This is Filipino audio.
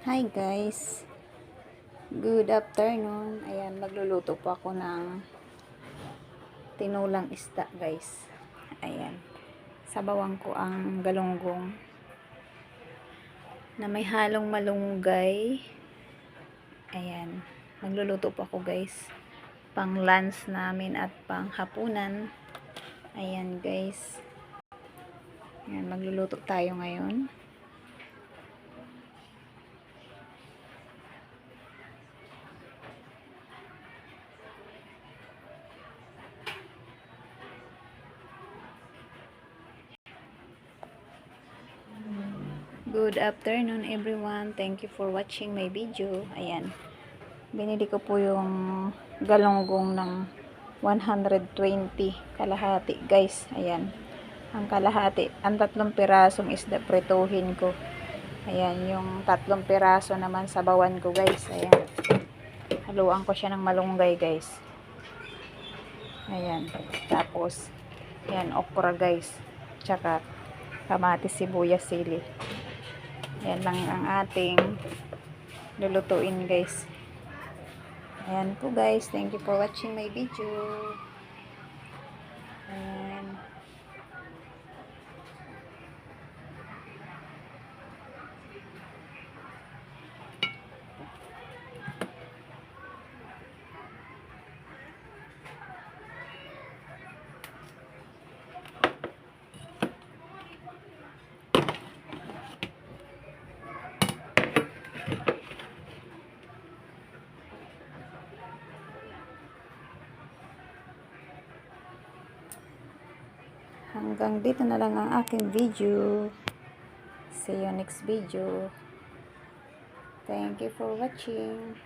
Hi guys, good afternoon. Ayan, magluluto po ako ng tinulang isda guys. Ayan, sabawan ko ang galunggong na may halong malunggay. Ayan, magluluto po ako guys, pang lunch namin at pang hapunan. Ayan guys, ayan, magluluto tayo ngayon. Good afternoon everyone. Thank you for watching my video. Ayan. Binili ko po yung galunggong ng 120 kalahati, guys. Ayan. Ang kalahati, ang 3 pirasong isda prituhin ko. Ayan, yung 3 piraso naman sabawan ko, guys. Ayan. Haluan ko siya ng malunggay, guys. Ayan. Tapos ayan, okra, guys. Tsaka kamatis, sibuyas, sili. Yan lang ang ating lulutuin guys. Ayan po guys. Thank you for watching my video. Ayan. Hanggang dito na lang ang aking video. See you next video. Thank you for watching.